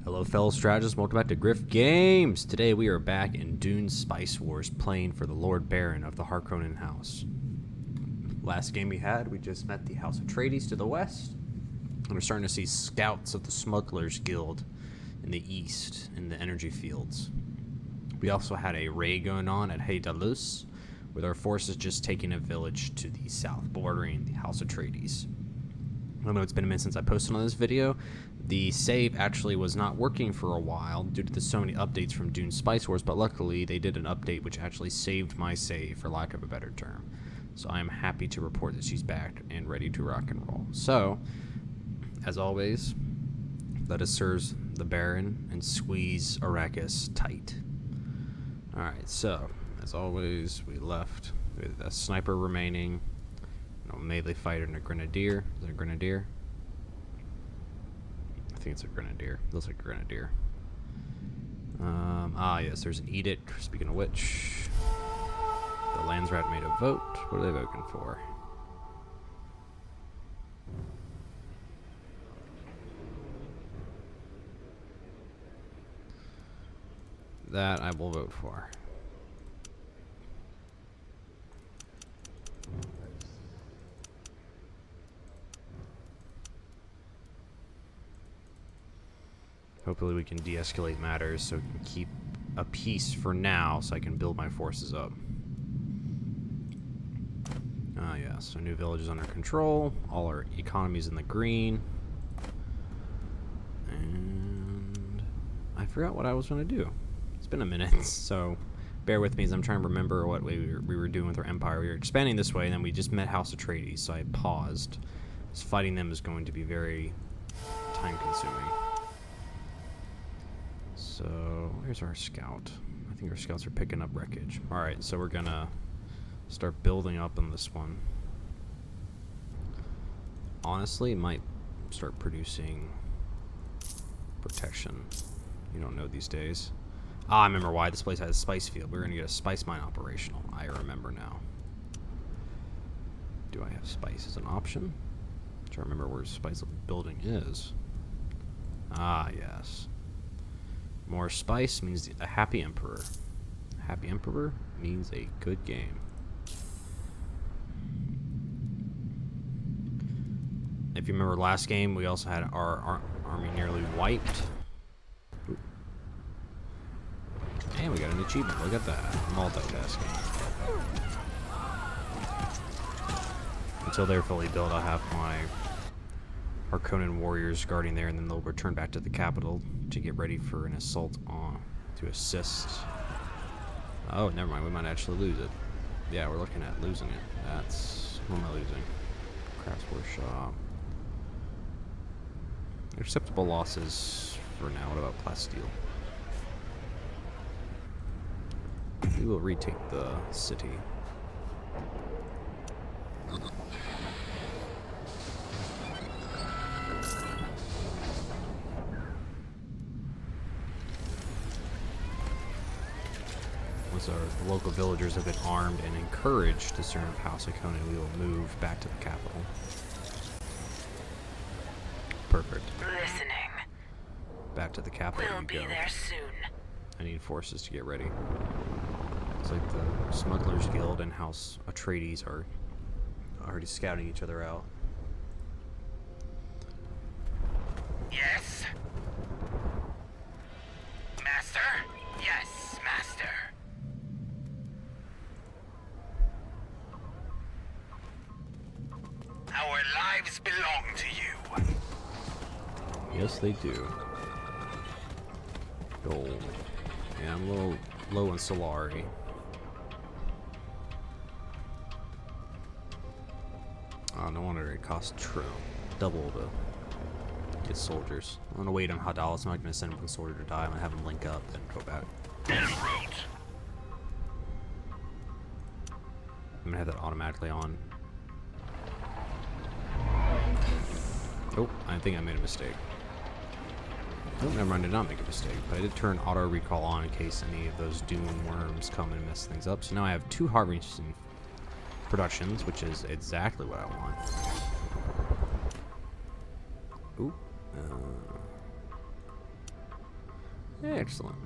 Hello fellow strategists, welcome back to Griffgames. Today we are back in Dune Spice Wars playing for the Lord Baron of the Harkonnen house. Last game we had, we just met the House of Atreides to the west. And we're starting to see scouts of the Smugglers Guild in the east, in the energy fields. We also had a raid going on at Haydalus, with our forces just taking a village to the south, bordering the House of Atreides. I know it's been a minute since I posted on this video. The save actually was not working for a while due to so many updates from Dune Spice Wars, but luckily they did an update which actually saved my save, for lack of a better term. So I am happy to report that she's back and ready to rock and roll. So, as always, let us serve the Baron and squeeze Arrakis tight. Alright, so, as always, we left with a sniper remaining, a melee fighter and a grenadier. Is it a grenadier? I think it's a grenadier. Looks like a grenadier. Yes, there's an edict. Speaking of which, the Landsrat made a vote. What are they voting for? That I will vote for. Hopefully we can de-escalate matters so we can keep a peace for now so I can build my forces up. Yeah, so new village is under control. All our economy's in the green. And I forgot what I was going to do. It's been a minute, so bear with me as I'm trying to remember what we were doing with our empire. We were expanding this way, and then we just met House Atreides, so I paused. Because fighting them is going to be very time-consuming. So, here's our scout. I think our scouts are picking up wreckage. Alright, so we're gonna start building up on this one. Honestly, might start producing protection. You don't know these days. I remember why this place has a spice field. We're gonna get a spice mine operational. I remember now. Do I have spice as an option? I'm trying to remember where spice building is. Yes. More spice means a happy emperor. A happy emperor means a good game. If you remember last game, we also had our army nearly wiped. Ooh. And we got an achievement. Look at that. Multitasking. Until they're fully built, I'll have my Harkonnen warriors guarding there, and then they'll return back to the capital to get ready for an assault to assist. Oh, never mind. We might actually lose it. Yeah, we're looking at losing it. That's... What am I losing? Crafts Workshop. Acceptable losses for now. What about Plasteel? We will retake the city. Once the local villagers have been armed and encouraged to serve House Harkonnen, we will move back to the capital. Perfect. Listening. Back to the capital We'll be there soon. I need forces to get ready. It's like the Smugglers Guild and House Atreides are already scouting each other out. Yes. Master? Yes, Master. Our lives belong to you. Yes, they do. Gold. Yeah, I'm a little low in Solari. Oh, no wonder it costs double to get soldiers. I'm gonna wait on Hadalis. I'm not gonna send one soldier to die. I'm gonna have him link up, then go back. I'm gonna have that automatically on. Oh, I think I made a mistake. Oh, never mind, I did not make a mistake, but I did turn auto recall on in case any of those Dune worms come and mess things up. So now I have 2 harvesting productions, which is exactly what I want. Ooh. Excellent.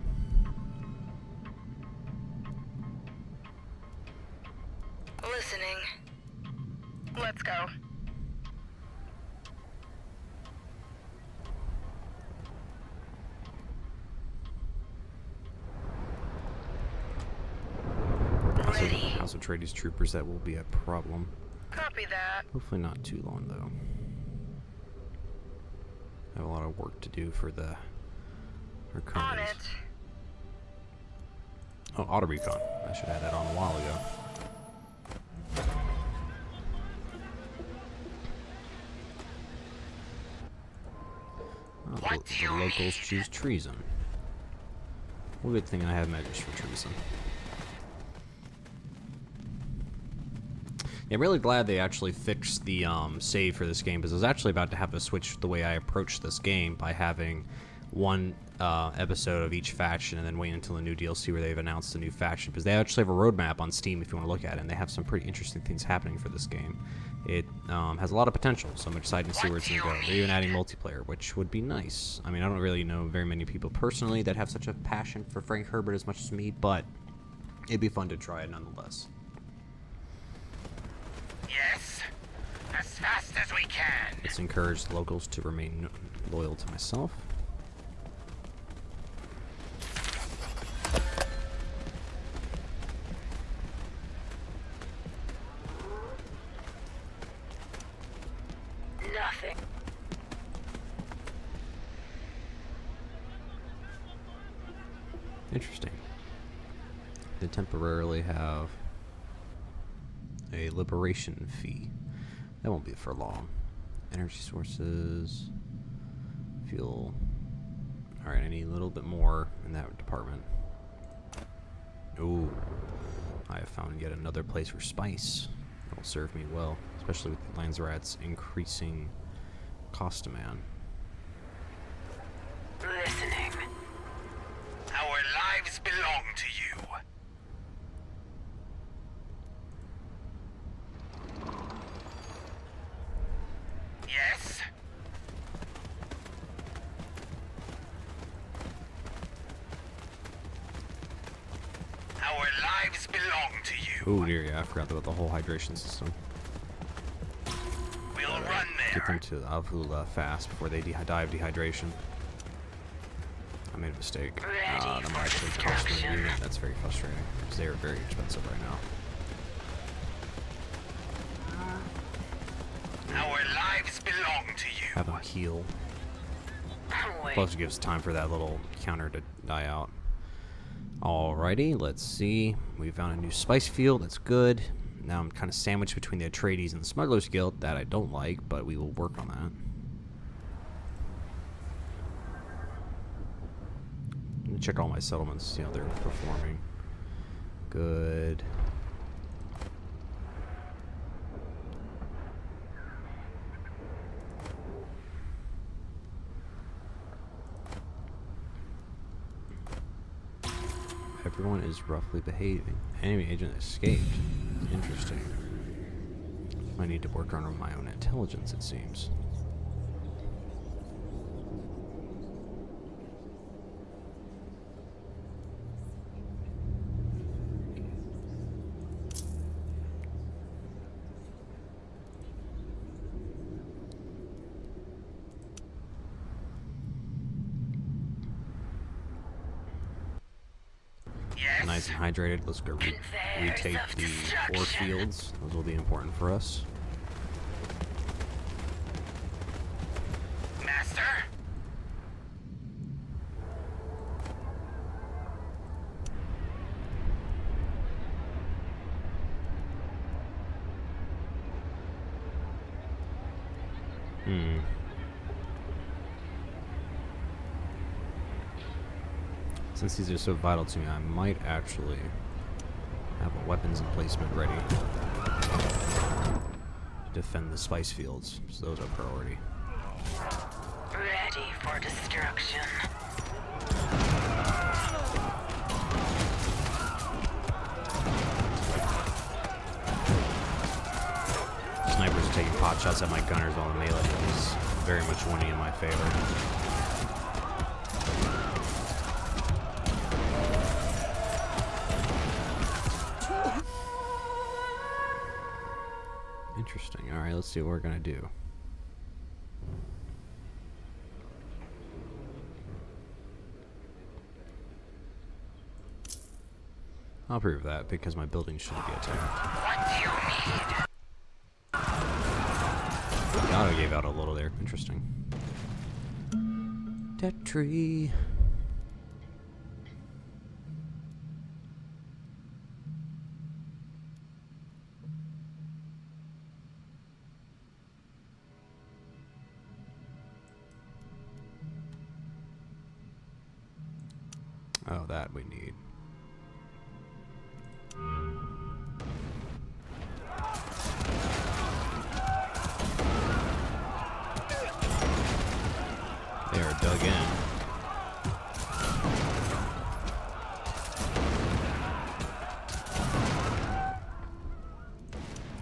Listening. Let's go. Ready. House of Atreides troopers, that will be a problem. Copy that. Hopefully not too long, though. I have a lot of work to do for the Harkonnens. On it. Oh, auto recon. I should have had that on a while ago. Oh, the locals choose treason. Well, good thing I have measures for treason. Yeah, I'm really glad they actually fixed the save for this game, because I was actually about to have to switch the way I approach this game by having one episode of each faction and then wait until the new DLC where they've announced the new faction, because they actually have a roadmap on Steam if you want to look at it, and they have some pretty interesting things happening for this game. It has a lot of potential, so I'm excited to see where it's going to go. They're even adding multiplayer, which would be nice. I mean, I don't really know very many people personally that have such a passion for Frank Herbert as much as me, but it'd be fun to try it nonetheless. Yes. As fast as we can. Let's encourage the locals to remain loyal to myself. Nothing. Interesting. They temporarily have a liberation fee. That won't be for long. Energy sources, fuel. Alright, I need a little bit more in that department. Ooh, I have found yet another place for spice. That will serve me well, especially with the Landsrat's increasing cost demand. Listening. Our lives belong to you. Yes. Our lives belong to you. Oh dear, yeah, I forgot about the whole hydration system. We'll run Get there. them to Avula fast before they die of dehydration. I made a mistake. Ready That for might actually cost me a destruction. unit. That's very frustrating, because they are very expensive right now. Our lives belong to you. Have them heal. Wait. Plus it gives time for that little counter to die out. Alrighty, let's see. We found a new spice field. That's good. Now I'm kind of sandwiched between the Atreides and the Smugglers Guild. That I don't like, but we will work on that. Let me check all my settlements, see how they're performing. Good. Everyone is roughly behaving. Enemy agent escaped. Interesting. I need to work on my own intelligence, it seems. Yes. Nice and hydrated. Let's go retake the ore fields. Those will be important for us. Master. Since these are so vital to me, I might actually have a weapons emplacement ready. Defend the spice fields, so those are priority. Ready. ready for destruction. Snipers are taking pot shots at my gunners while the melee is very much winning in my favor. Interesting. Alright, let's see what we're gonna do. I'll prove that because my building shouldn't be attacked. What do you need? The auto gave out a little there. Interesting. That tree. Oh, that we need. They are dug in.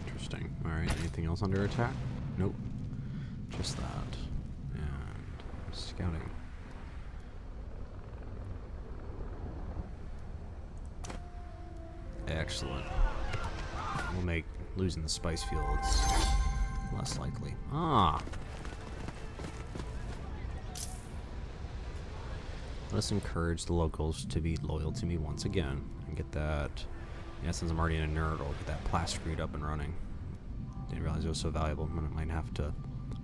Interesting. Alright, anything else under attack? Nope. Just that. And scouting. Excellent. We'll make losing the spice fields less likely. Ah! Let's encourage the locals to be loyal to me once again and get that. Yeah, since I'm already in a nerd, I'll get that plasticrete up and running. Didn't realize it was so valuable. I might have to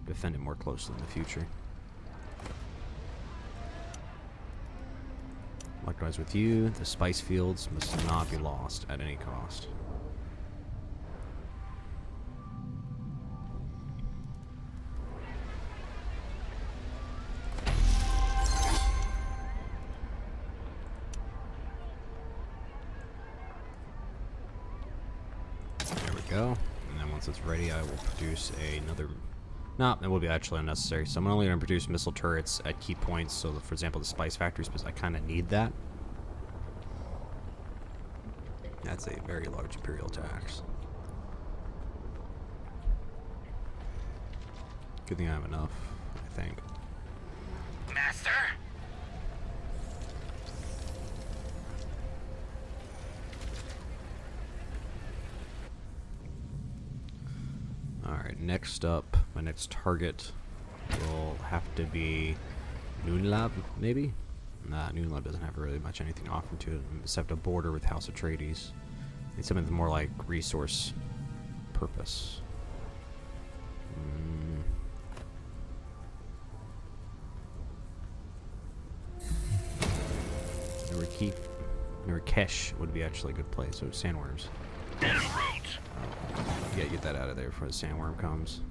defend it more closely in the future. Likewise with you, the spice fields must not be lost at any cost. There we go. And then once it's ready, I will produce another. No, that will be actually unnecessary. So I'm only going to produce missile turrets at key points. So, for example, the spice factories, because I kind of need that. That's a very large imperial tax. Good thing I have enough, I think. Master? Alright, next up, my next target will have to be Noon Lab, maybe? Nah, Noon Lab doesn't have really much anything to offer to it, except a border with House Atreides. Need something with more like resource purpose. Nurkesh would be actually a good place. So sandworms. En route. Yeah, get that out of there before the sandworm comes.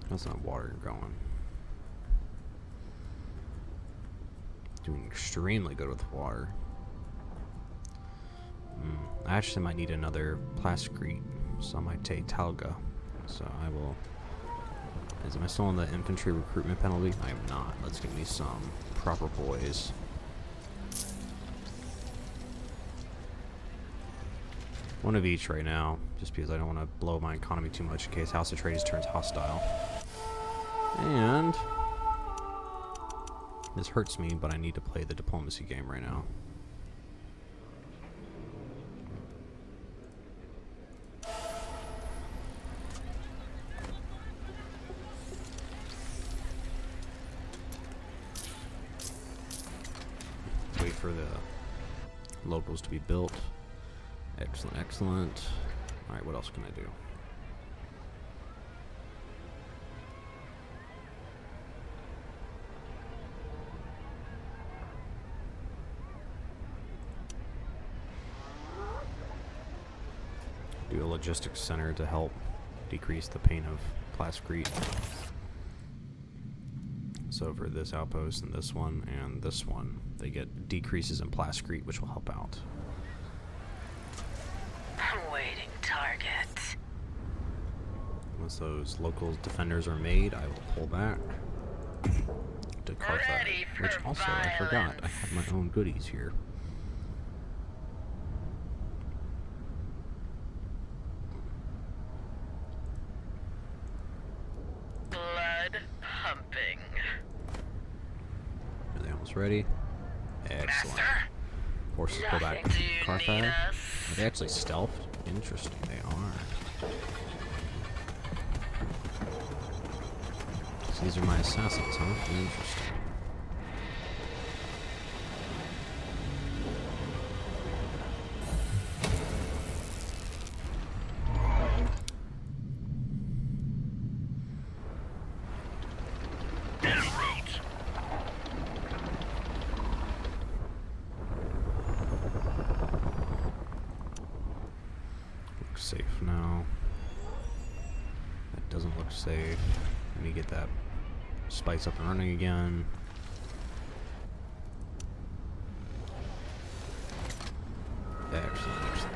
That's not water going. Doing extremely good with water. I actually might need another plasticrete, so I might take Talga. So I will. Am I still on the infantry recruitment penalty? I am not. Let's give me some proper boys. One of each right now, just because I don't want to blow my economy too much in case House Atreides turns hostile. And this hurts me, but I need to play the diplomacy game right now. Wait for the locals to be built. Excellent, excellent. Alright, what else can I do? Do a logistics center to help decrease the pain of plasticrete. So for this outpost and this one, they get decreases in plasticrete, which will help out. Awaiting target. Once those local defenders are made, I will pull back to Carthage. Ready for Which also, I forgot, I have my own goodies here. Blood pumping. Are they almost ready? Excellent. Master? Forces pull back Nothing. to Do you Carthage. need Are us? they actually stealthed? Interesting, they are. So these are my assassins, huh? Interesting. En route. Looks safe now. That doesn't look safe. Let me get that spice up and running again. Excellent.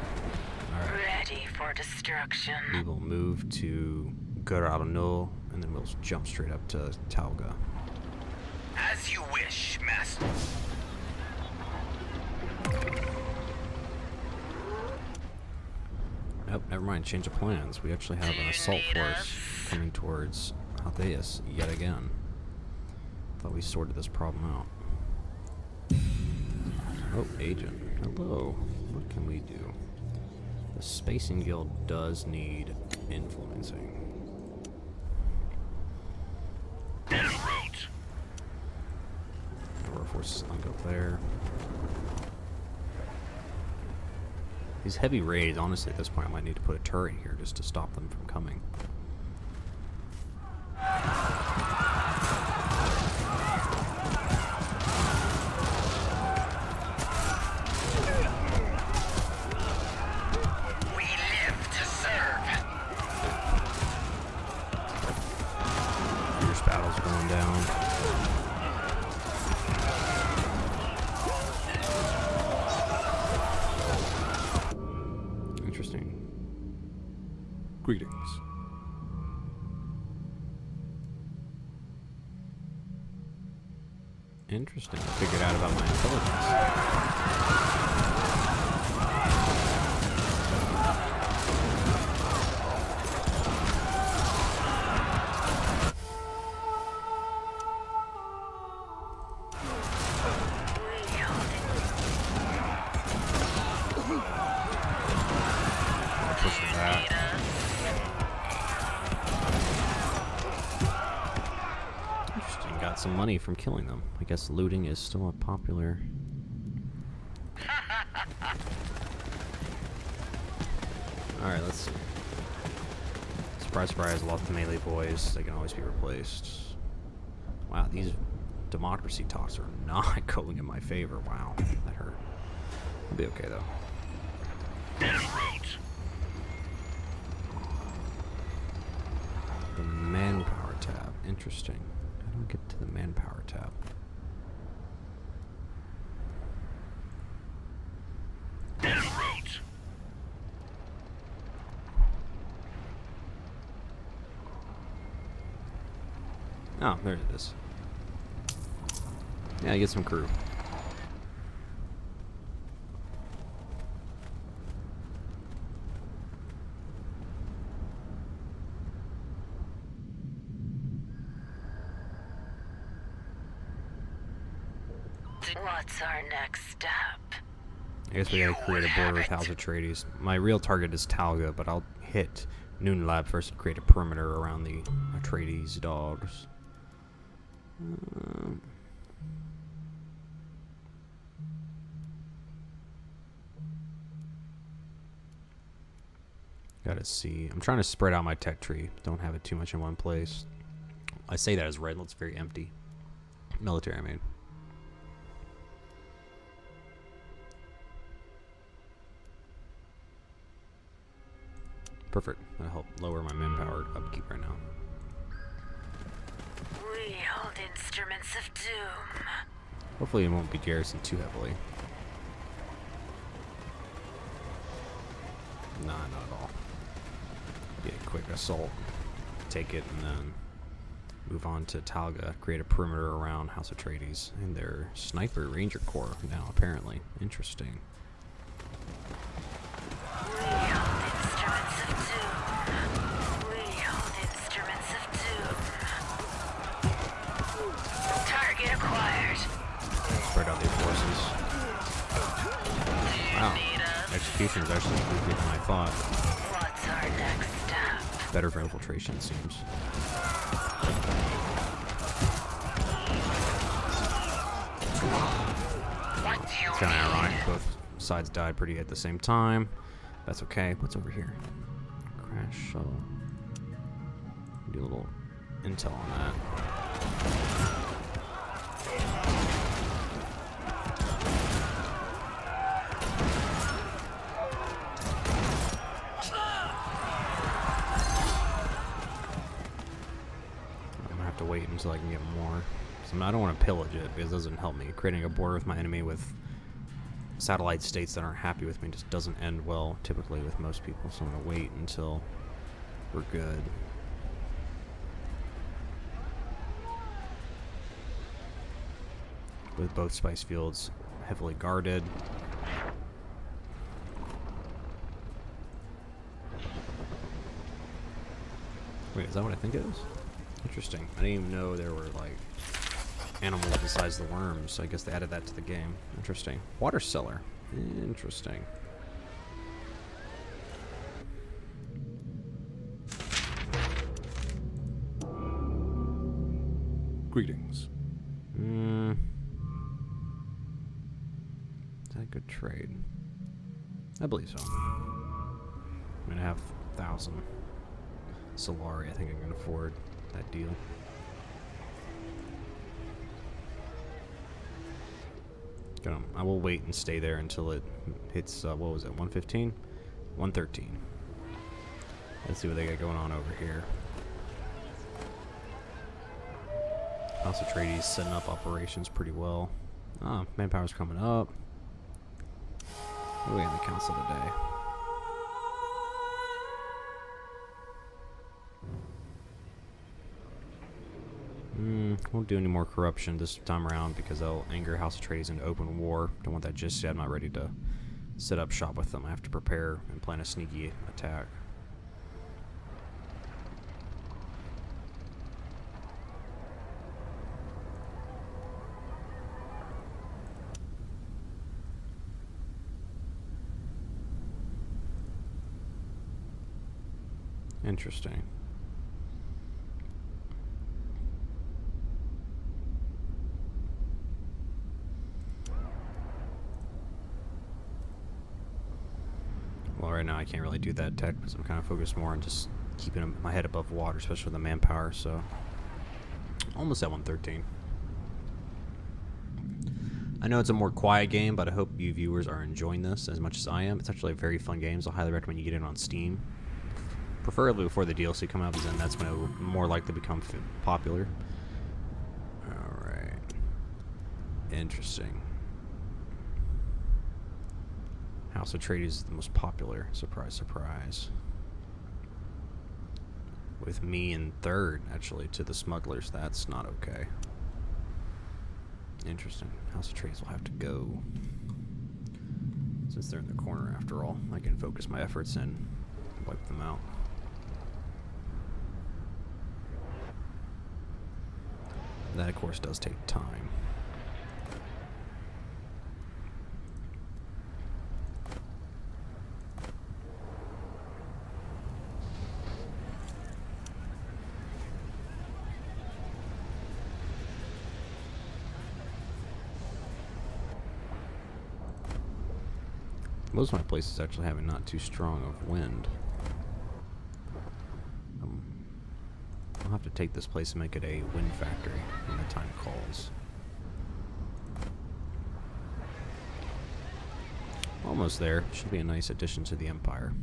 Alright. Ready for destruction. We will move to Garanul, and then we'll jump straight up to Talga. As you wish, Master. Nope, never mind. Change of plans. We actually have Do an you assault need force us? coming towards Atreides yet again. Thought we sorted this problem out. Oh, agent. Hello. What can we do? The Spacing Guild does need influencing. En route. Our forces link up there. These heavy raids, honestly, at this point, I might need to put a turret here just to stop them from coming. We live to serve. Fierce battles going down. Interesting. Greetings. Interesting. I figured out about my intelligence. Push it back. Interesting. Got some money from killing them. I guess looting is still a popular. Alright, let's see. Surprise, surprise, a lot of the melee boys. They can always be replaced. Wow, these democracy talks are not going in my favor. Wow, that hurt. I'll be okay, though. En route. The manpower tab. Interesting. How do I get to the manpower tab? En route. Oh, there it is. Yeah, I get some crew. What's our next step? I guess we gotta create a border with House Atreides. My real target is Talga, but I'll hit Noon Lab first to create a perimeter around the Atreides dogs. Gotta see. I'm trying to spread out my tech tree. Don't have it too much in one place. I say that as red. Looks very empty. Military, I mean. Perfect. That'll help lower my manpower upkeep right now. Wield instruments of doom. Hopefully it won't be garrisoned too heavily. Nah, not at all. Be a quick assault. take it and then move on to Talga, create a perimeter around House Atreides and their sniper ranger corps now, apparently. Interesting. We hold instruments of doom. We hold instruments of doom. Target acquired. Spread out these forces. Wow. Execution is actually quicker than I thought. What's our next step? Better for infiltration, it seems. It's kind of ironic. Both sides died pretty at the same time. That's okay. What's over here? Crash shuttle. Do a little intel on that. To wait until I can get more. So I don't want to pillage it because it doesn't help me. Creating a border with my enemy with satellite states that aren't happy with me just doesn't end well typically with most people. So I'm going to wait until we're good. With both spice fields heavily guarded. Wait, is that what I think it is? Interesting. I didn't even know there were, like, animals besides the worms. I guess they added that to the game. Interesting. Water cellar. Interesting. Greetings. Is that a good trade? I believe so. I'm gonna have 1,000 Solari. I think I can afford that deal. I will wait and stay there until it hits, what was it, 115? 113. Let's see what they got going on over here. House Atreides setting up operations pretty well. Ah, manpower's coming up. What do we have in the council today? Won't do any more corruption this time around because they'll anger House Atreides into open war. Don't want that just yet. I'm not ready to set up shop with them. I have to prepare and plan a sneaky attack. Interesting. Well, right now I can't really do that tech because I'm kind of focused more on just keeping my head above water, especially with the manpower, so almost at 113. I know it's a more quiet game, but I hope you viewers are enjoying this as much as I am. It's actually a very fun game, so I highly recommend you get it on Steam. Preferably before the DLC come out, because then that's when it will more likely become popular. Alright. Interesting. House Atreides is the most popular. Surprise, surprise. With me in third, actually, to the smugglers. That's not okay. Interesting. House Atreides will have to go. Since they're in the corner, after all, I can focus my efforts and wipe them out. That, of course, does take time. Most of my places actually having not too strong of wind. I'll have to take this place and make it a wind factory when the time calls. Almost there. Should be a nice addition to the Empire.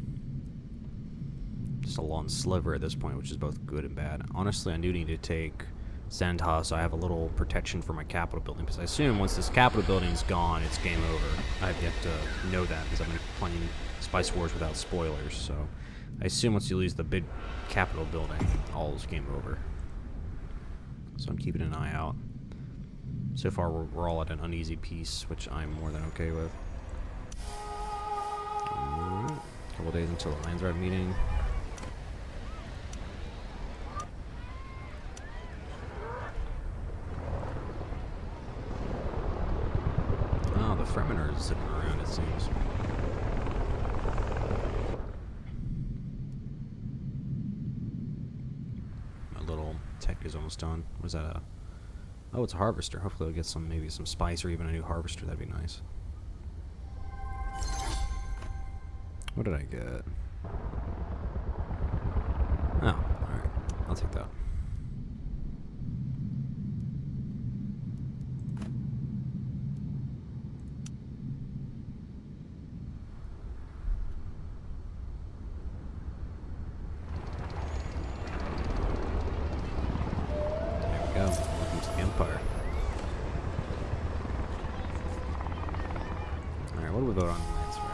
Just a long sliver at this point, which is both good and bad. Honestly, I do need to take Sandha so I have a little protection for my capital building, because I assume once this capital building is gone, it's game over. I have yet to know that because I've been playing Spice Wars without spoilers, so I assume once you lose the big Capitol building, all's game over. So I'm keeping an eye out. So far, we're all at an uneasy peace, which I'm more than okay with. A couple days until the Landsrat meeting. Oh, the Fremen are zipping around, it seems. My little tech is almost done. Was that a... Oh, it's a harvester. Hopefully we'll get some, maybe some spice or even a new harvester. That'd be nice. What did I get? Oh, alright. I'll take that. There we go. Welcome to the Empire. Alright, what do we vote on Lance Road?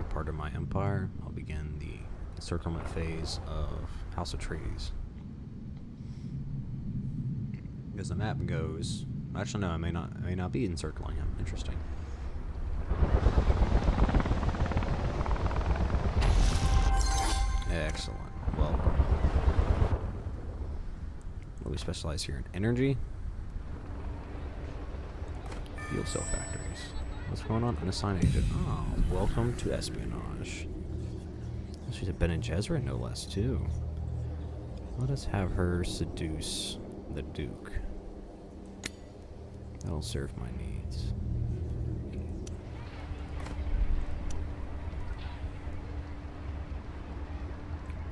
Part of my empire, I'll begin the encirclement phase of House Atreides. As the map goes, actually no, I may not be encircling him. Interesting. Excellent. Well, what do we specialize here in? Energy, fuel cell factories. What's going on? Unassigned agent. Oh, welcome to espionage. She's a Bene Gesserit, no less, too. Let us have her seduce the Duke. That'll serve my needs.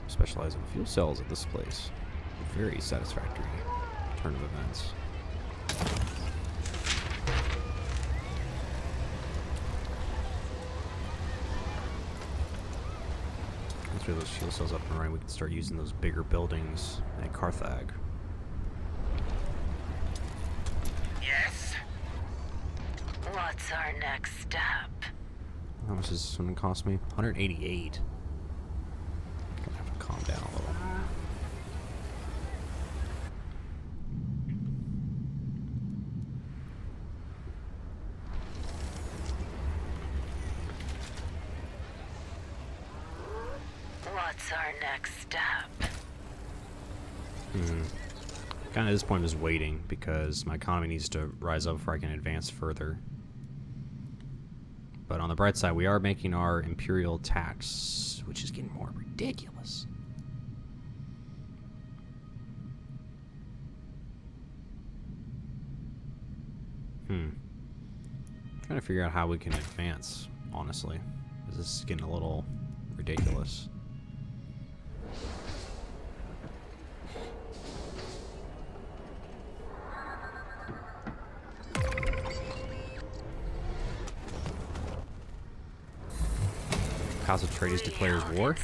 Specialize in fuel cells at this place. Very satisfactory turn of events. After those fuel cells up and running, we can start using those bigger buildings at Carthage. Yes? What's our next step? How much does this one cost me? 188. Gonna have to calm down a little. What's our next step? Kind of at this point, I'm just waiting because my economy needs to rise up before I can advance further. But on the bright side, we are making our imperial tax, which is getting more ridiculous. Trying to figure out how we can advance, honestly. Because this is getting a little ridiculous. House Atreides declares war.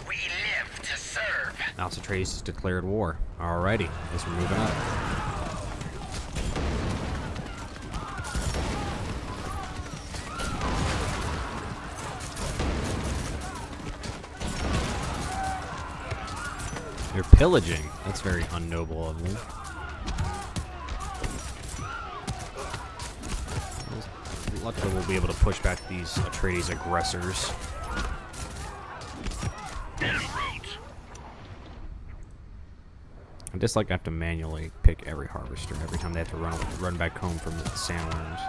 We live to serve. House Atreides has declared war. Alrighty, guess we're moving up. You're pillaging. That's very unnoble of them. Luckily, we'll be able to push back these Atreides aggressors. I just like to have to manually pick every harvester every time they have to run back home from the sandworms.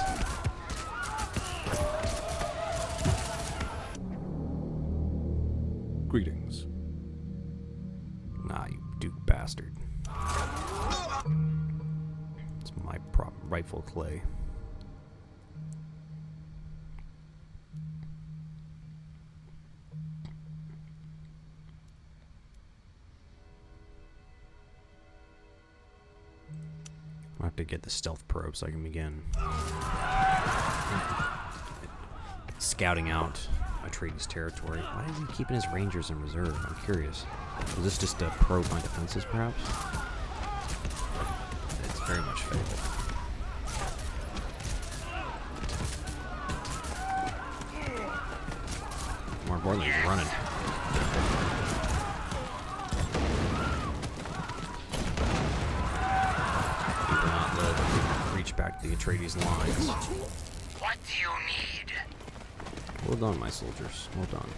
Greetings. Nah, you Duke bastard. It's my rightful clay. have to get the stealth probe so I can begin scouting out Atreides territory. Why is he keeping his rangers in reserve? I'm curious. Is this just to probe my defenses, perhaps? It's very much fatal. More importantly, he's running. He will not let reach back to the Atreides lines. What do you need? Well done, my soldiers. Well done.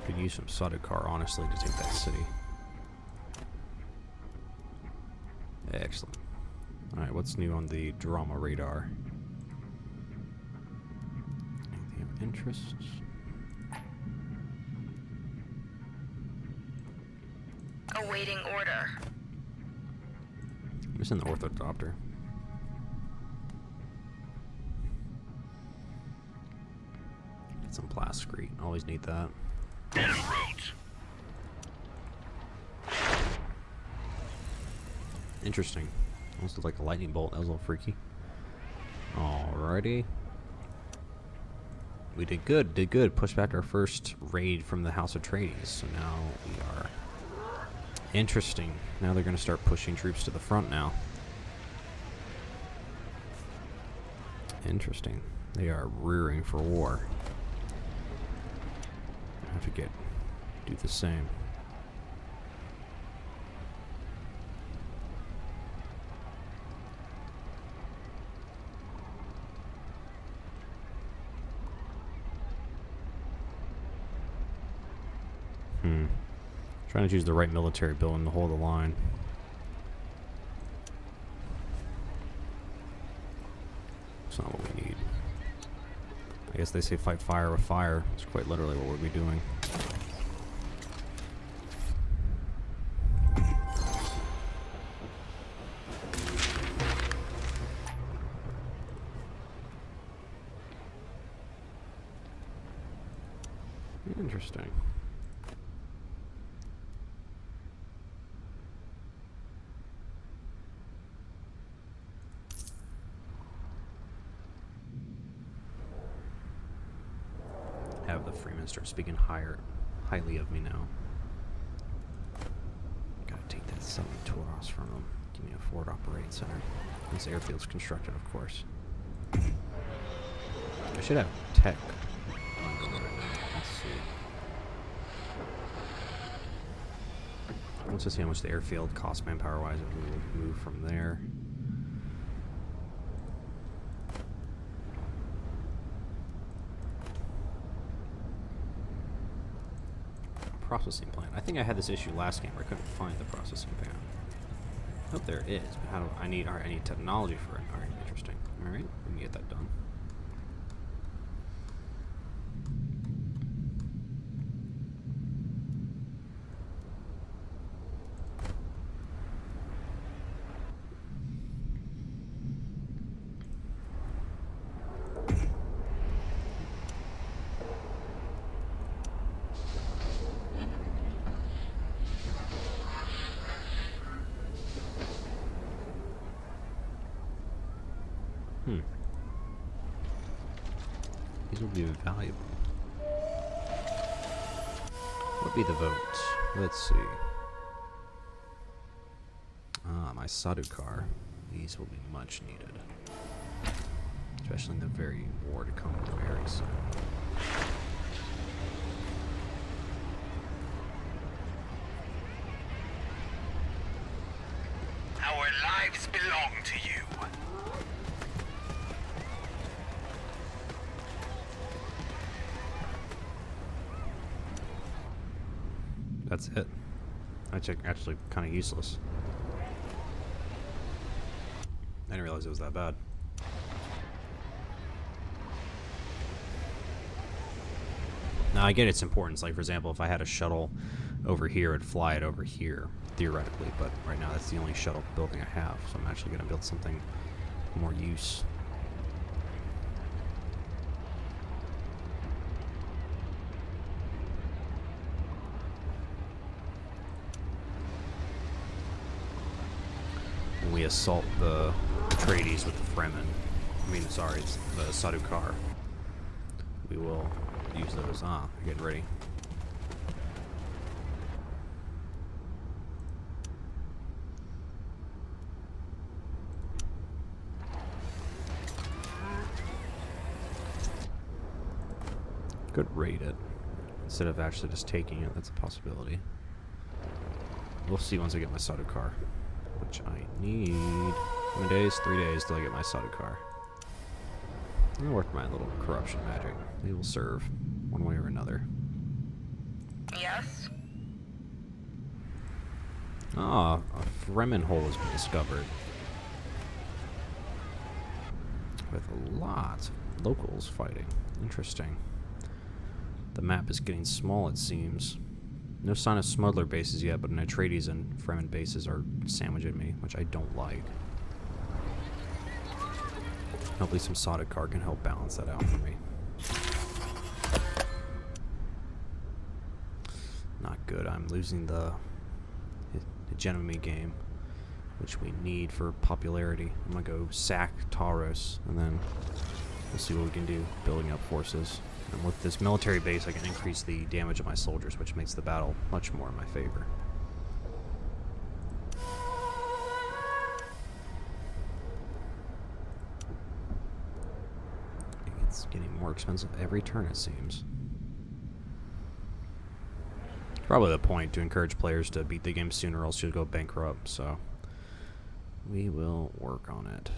Could use some Sardaukar, honestly, to take that city. Excellent. Alright, what's new on the drama radar? Anything of interest? Awaiting order. I'm just in the Orthodopter. Get some plasticrete. Always need that. En route. Interesting. Almost looked like a lightning bolt. That was a little freaky. Alrighty. We did good. Did good. Pushed back our first raid from the House of Atreides. So now we are... Interesting. Now they're going to start pushing troops to the front now. Interesting. They are rearing for war. I have to do the same. Trying to choose the right military building to hold the line. It's not what we need. I guess they say fight fire with fire. It's quite literally what we'll be doing. Interesting. Have the Freemen start speaking highly of me now. Gotta take that 7 Tauros from them. Give me a forward operating center. This airfield's constructed, of course. I should have tech. Let's see. I want to see how much the airfield costs manpower-wise if we will move from there. Processing plant. I think I had this issue last game where I couldn't find the processing plant. I hope there is, but how do I need technology for it? Alright, interesting. Alright, we can get that done. These will be valuable. What would be the vote? Let's see. My Sardaukar. These will be much needed. Especially in the very war to come very soon. Our lives belong to you. That's it. That's actually kind of useless. I didn't realize it was that bad. Now I get its importance. Like, for example, if I had a shuttle over here, I'd fly it over here, theoretically. But right now, that's the only shuttle building I have. So I'm actually going to build something more use. definitely assault the Atreides with the Fremen. I mean, sorry, it's the Sadukar. We will use those. Ah, getting ready. Could raid it instead of actually just taking it. That's a possibility. We'll see once I get my Sadukar, which I need. How many days? 3 days till I get my Sadukar. I'm gonna work my little corruption magic. They will serve one way or another. Yes? Ah, a Fremen hole has been discovered. With a lot of locals fighting. Interesting. The map is getting small, it seems. No sign of smuggler bases yet, but an Atreides and Fremen bases are sandwiching me, which I don't like. Hopefully some Sadukar can help balance that out for me. Not good. I'm losing the hegemony game, which we need for popularity. I'm gonna go sack Taurus, and then we'll see what we can do building up forces. And with this military base, I can increase the damage of my soldiers, which makes the battle much more in my favor. It's getting more expensive every turn, it seems. Probably the point to encourage players to beat the game sooner, or else you'll go bankrupt, so we will work on it.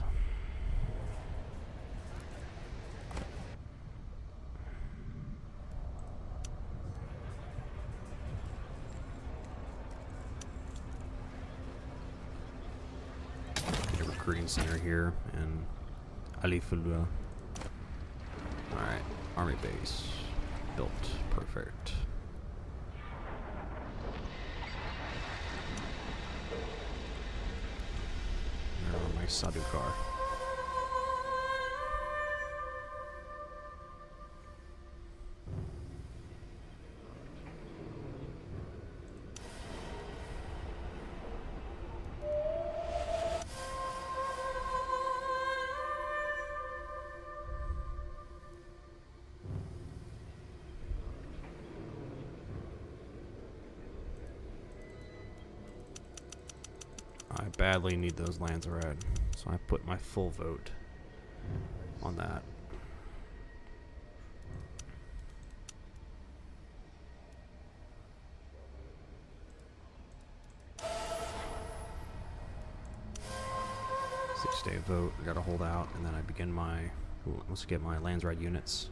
Get a recruiting center here in Alifulua. Alright, army base built. Perfect. My Sadukar. I badly need those lands red, so I put my full vote on that. Six-day vote. I gotta hold out, and then I begin my. Once I get my lands red units,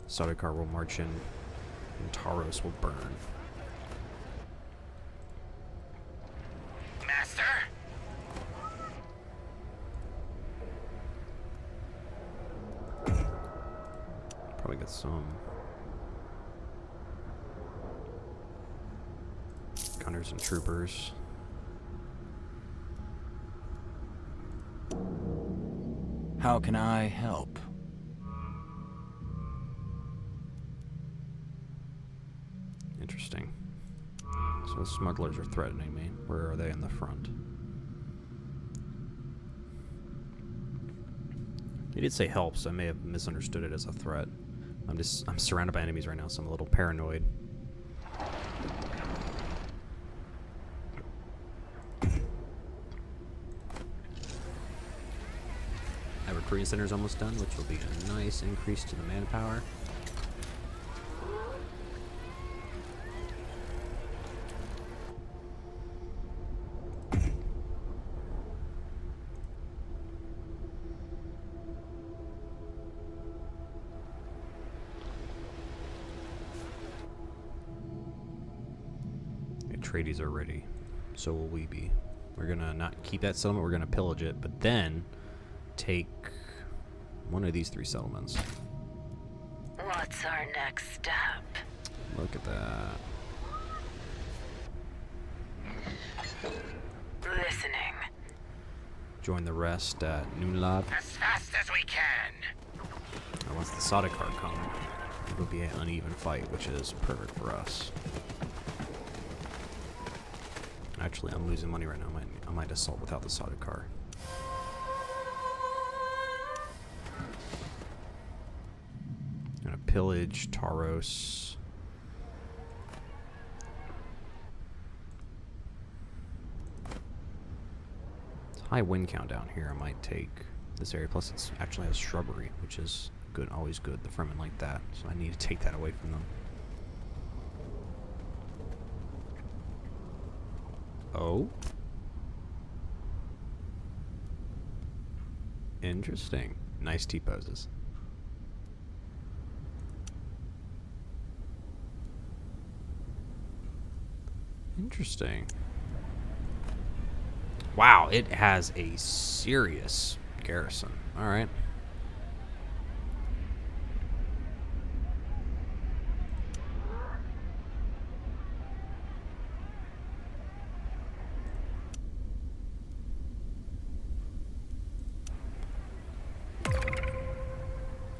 Sadukar will march in, and Taurus will burn. Master? Probably get some gunners and troopers. How can I help? Interesting. So smugglers are threatening me. Where are they in the front? He did say help, so I may have misunderstood it as a threat. I'm surrounded by enemies right now, so I'm a little paranoid. My recruiting center is almost done, which will be a nice increase to the manpower. Atreides are ready. So will we be. We're gonna not keep that settlement, we're gonna pillage it, but then take one of these 3 settlements. What's our next step? Look at that. Listening. Join the rest at Nunlab. As fast as we can. And once the Sadukar come, it'll be an uneven fight, which is perfect for us. Actually, I'm losing money right now. I might assault without the Sadukar. pillage Taros. It's high wind count down here. I might take this area. Plus, it's actually has shrubbery, which is good. Always good. The Fremen like that, so I need to take that away from them. Oh. Interesting. Nice T-poses. Interesting. Wow, it has a serious garrison. All right.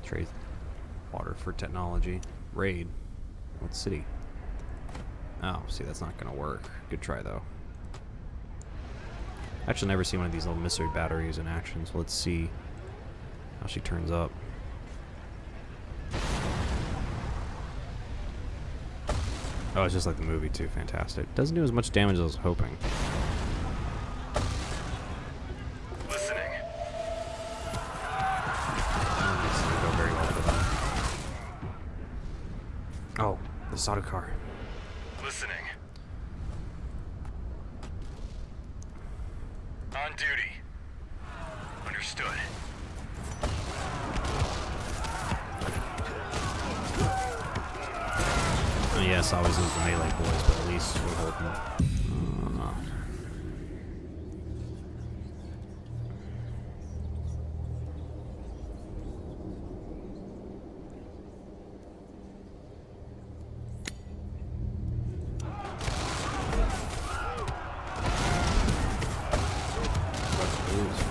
Trade water for technology. Raid. What city? Oh, see, that's not gonna work. Good try though. Actually, never seen one of these little mystery batteries in action, so let's see how she turns up. Oh, it's just like the movie too. Fantastic. Doesn't do as much damage as I was hoping. Listening. This doesn't go very well for them. Oh, the Sardaukar. Listening. On duty. Understood. Yes, I always lose the melee boys, but at least we're holding.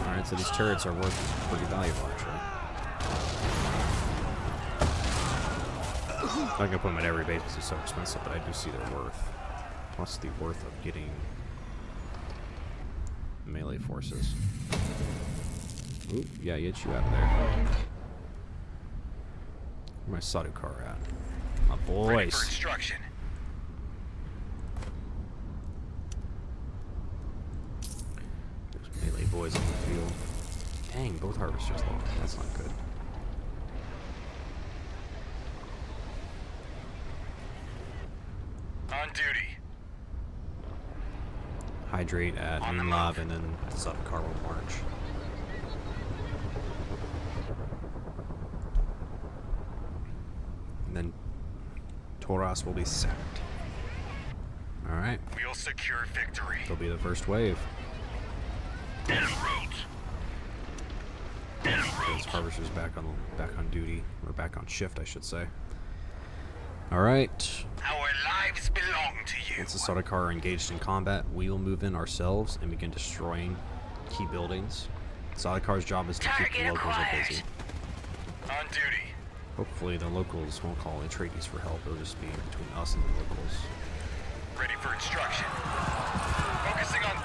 Alright, so these turrets are worth pretty valuable, actually. I'm not gonna put them at every base because it's so expensive, but I do see their worth. Plus the worth of getting melee forces. Ooh, yeah, get you out of there. Where's my Sardaukar at? My Ready for boys. instruction. There's melee boys on the field. Dang, both harvesters low. That's not good. On duty. Hydrate at On the Moonlob, move. and then Sardaukar will march. And then Taros will be sacked. Alright, We'll secure victory. they'll be the first wave. En route. En Those route. harvesters back on duty, or back on shift, I should say. All right. Our lives belong to you. Once the Sardaukar are engaged in combat, we will move in ourselves and begin destroying key buildings. Sardaukar's job is to keep the Target locals acquired. busy. On duty. Hopefully, the locals won't call Atreides for help. It'll just be between us and the locals. Ready for instruction. Focusing on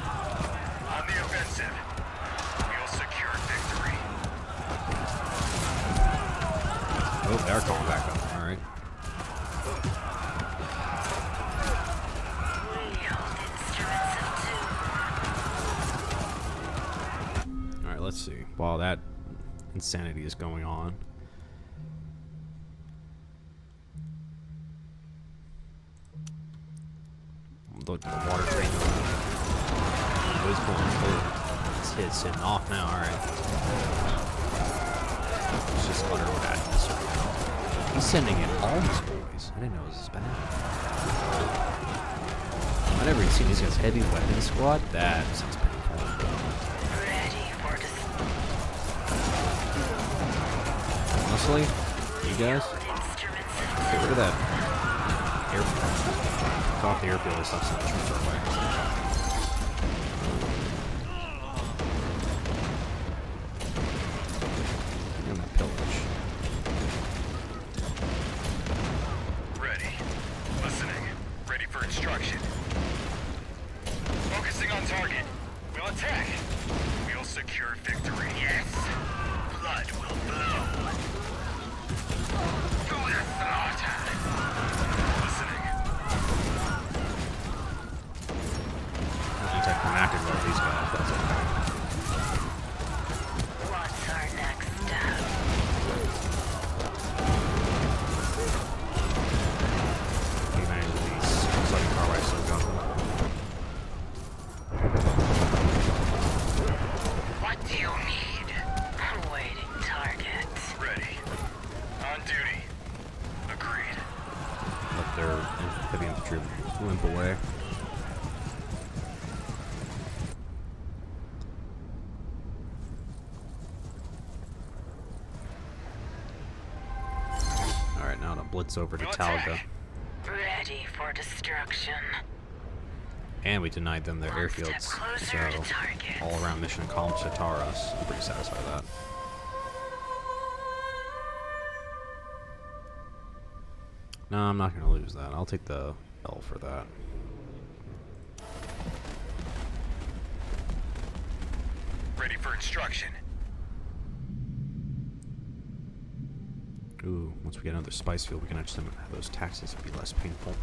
the offensive. We'll secure victory. Oh, they are calling back up. All right. We hold instruments of doom. All right. Let's see. While that insanity is going on. The water train. Oh, he's pulling through. This hit's hitting off now. All right. It's just utter madness right now. He's sending in all his boys. I didn't know it was this bad. I never even seen these guys' heavy weapon squad. That sounds painful. Ready for Honestly, you guys, instruments of get rid of that airfield. Off the airfield and stuff so much further away. And that pillage. Ready. Listening. Ready for instruction. Focusing on target. We'll attack. We'll secure victory. Yes. Blood will flow. To the Heavy infantry limp away. Alright, now to blitz over to Talga. Ready for destruction. And we denied them their One step airfields, closer so to target. all around mission accomplished to tar us. I'm pretty satisfied with that. No, I'm not going to lose that. I'll take the L for that. Ready for instruction. Ooh, once we get another spice field, we can actually have those taxes be less painful.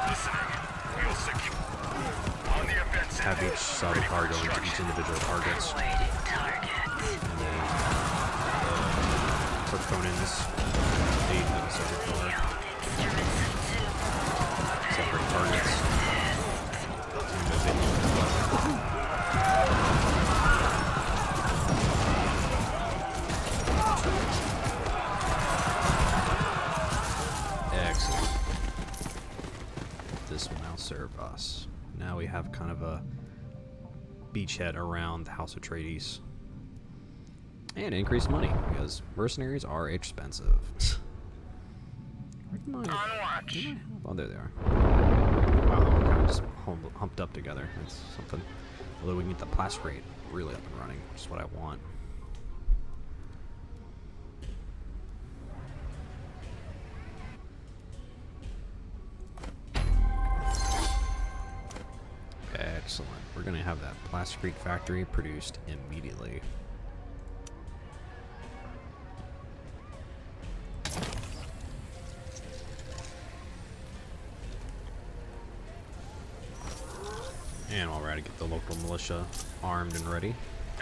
Listening. We'll secure. On the offensive. Have each solid car go into each individual targets. Awaiting target. And then Harkonnens, they have a separate car. Instruments of doom. Separate targets. And those individual Excellent. This will now serve us. Now we have kind of a beachhead around the House of Atreides. And increased money, because mercenaries are expensive. Where can I... On watch. Oh, there they are. Wow, we're kind of just humped up together. That's something. Although we can get the blast rate really up and running, which is what I want. Excellent. We're going to have that Plasticrete factory produced immediately. And while we're at it, get the local militia armed and ready.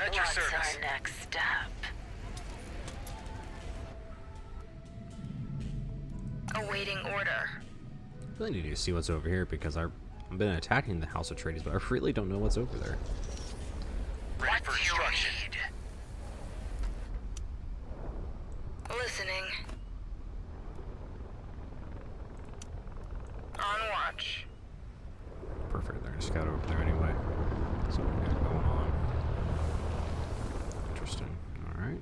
At your What's service. our next step? Awaiting order. Really need to see what's over here because I've been attacking the House of Atreides, but I really don't know what's over there. Ready for instruction. Listening. On watch. Perfect. They're gonna scout over there anyway. So we got going on. Interesting. All right.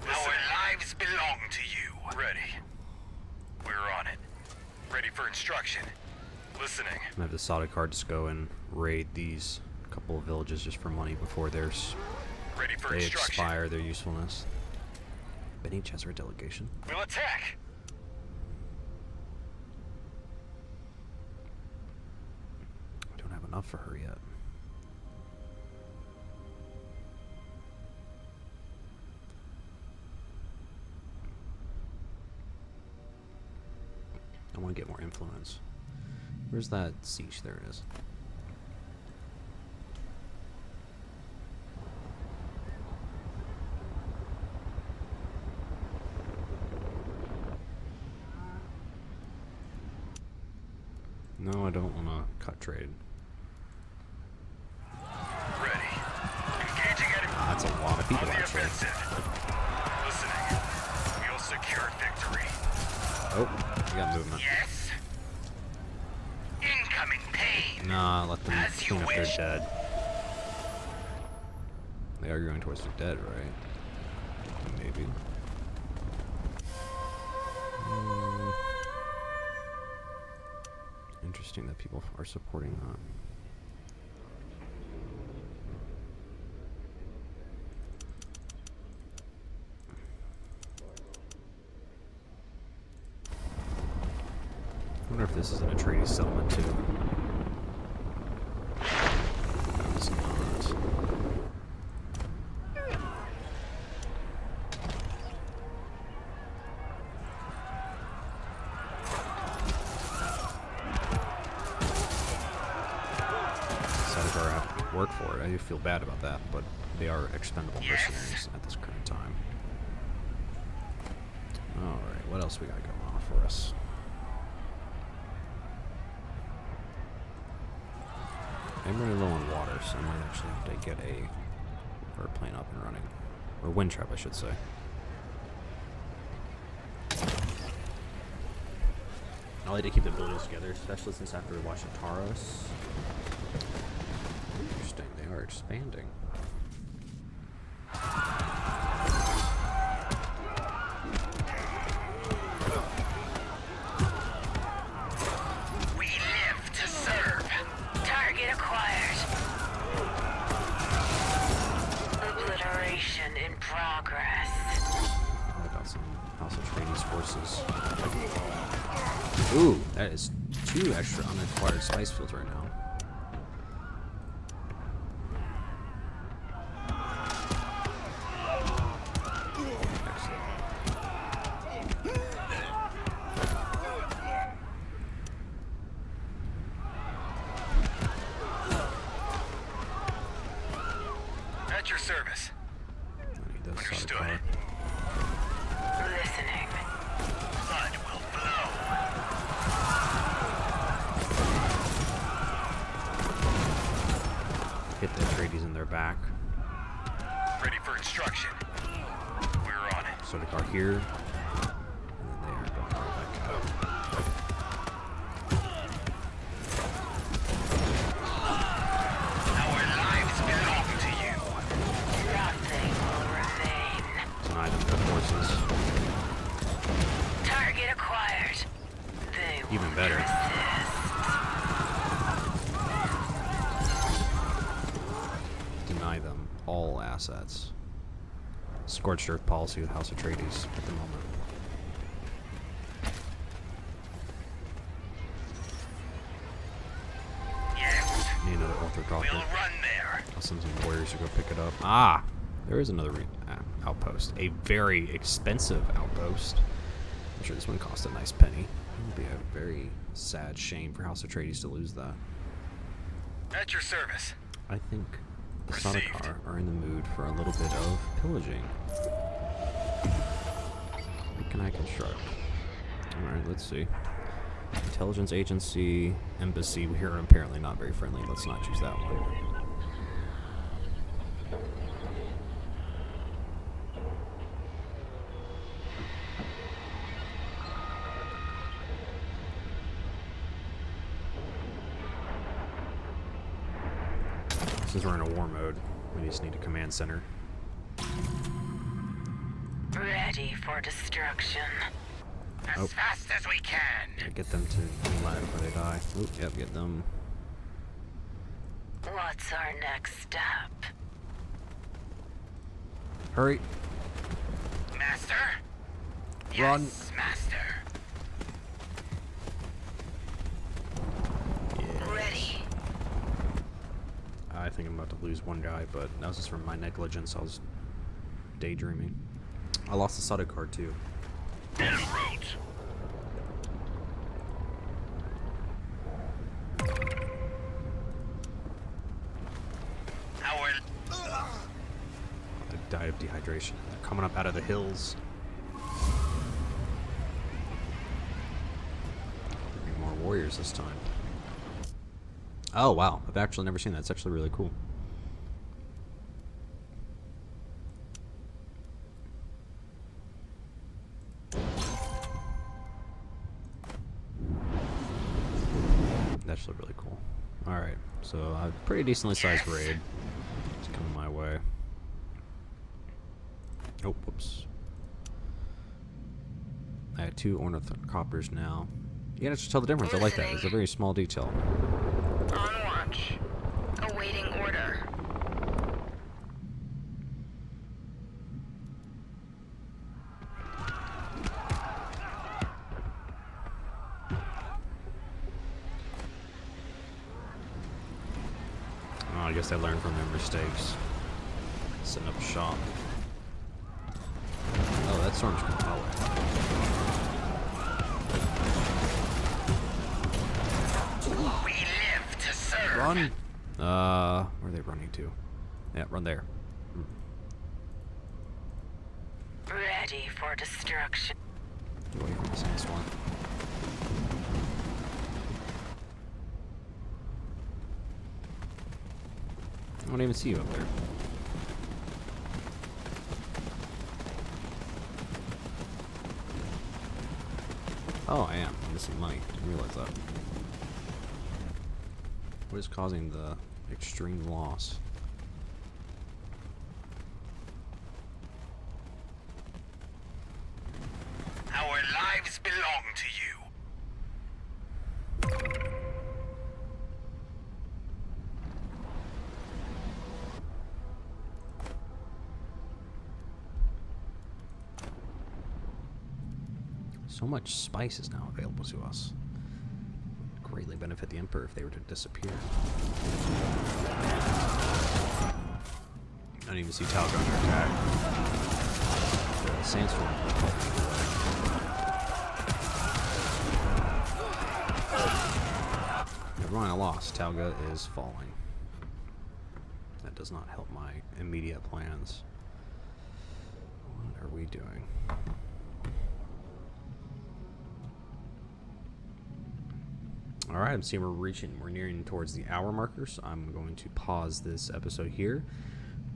Our lives belong to you. Ready. We're on it. Ready for instruction. Listening. I'm gonna have the solid card just go and raid these couple of villages just for money before they Ready for instruction. expire their usefulness. Bene Gesserit delegation. We'll attack. I don't have enough for her yet. I want to get more influence. Where's that siege? There it is. No, I don't want to cut trade. Ready. Engaging enemy. That's a lot of people, On the actually. offensive. Listening. We'll secure victory. Oh, we got movement. Yes. Incoming pain. Nah, let them As you clean up their wish. dead. They are going towards their dead, right? Maybe. Interesting that people are supporting that. I wonder if this is an Atreides settlement too. No, it's not. Sadgar have to work for it. I do feel bad about that, but they are expendable mercenaries at this current time. Alright, what else we got going on for us? I'm running low on water, so I might actually have to get a airplane up and running. Or wind trap, I should say. I like to keep the buildings together, especially since after watching Taros. Interesting, they are expanding. We live to serve. Target acquired. Obliteration in progress. I got some House of Atreides forces. Ooh, that is 2 extra unacquired spice fields right now. At your service. I need those Understood. sidecar. Listening. Blood will flow. Hit the Atreides in their back. Ready for instruction. We're on it. Sidecar here. And then they are going right back out. Our lives belong to you. Nothing will remain. Deny them their forces. Target acquired. They Even won't better. resist. Deny them all assets. Scorched earth policy with House Atreides at the moment. Yes. Need another orthodropper. We'll run there. I'll send some warriors to go pick it up. Ah! There is another outpost. A very expensive outpost. I'm sure this one cost a nice penny. It would be a very sad shame for House Atreides to lose that. At your service. I think the Received. Sardaukar are in the mood for a little bit of pillaging. What can I construct? Alright, let's see. Intelligence agency, embassy. Here are apparently not very friendly. Let's not choose that one. Since we're in a war mode, we just need a command center. Ready for destruction. As Oh. fast as we can. Get them to land before they die. Oop, yep, get them. What's our next step? Hurry! Master? Run. Yes, Master. Ready. I think I'm about to lose one guy, but that was just from my negligence. I was daydreaming. I lost the Sada card too. En route. Our They died of dehydration. They're coming up out of the hills. Maybe more warriors this time. Oh wow, I've actually never seen that. It's actually really cool. That's actually really cool. Alright, so a pretty decently sized raid. It's coming my way. Oh, whoops. I have 2 ornithopters now. You can actually tell the difference. I like that. It's a very small detail. On watch. Awaiting order. Oh, I guess I learned from their mistakes. Setting up a shop. Oh, that storm's coming my way. we live to serve. Run! Where are they running to? Yeah, run there. Ready for destruction. Get away from this sandstorm. I don't even see you up there. Oh, I am. I'm missing money. Didn't realize that. What is causing the extreme loss? Our lives belong to you. So much spice is now available to us. Would greatly benefit the Emperor if they were to disappear. I don't even see Talga under attack. The sandstorm. Never mind, I lost. Talga is falling. That does not help my immediate plans. What are we doing? Alright, I'm seeing we're nearing towards the hour markers. I'm going to pause this episode here.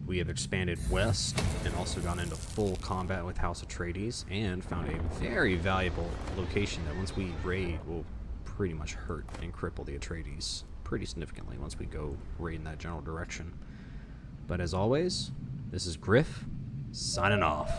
We have expanded west and also gone into full combat with House Atreides and found a very valuable location that once we raid will pretty much hurt and cripple the Atreides pretty significantly once we go raid in that general direction. But as always, this is Griff, signing off.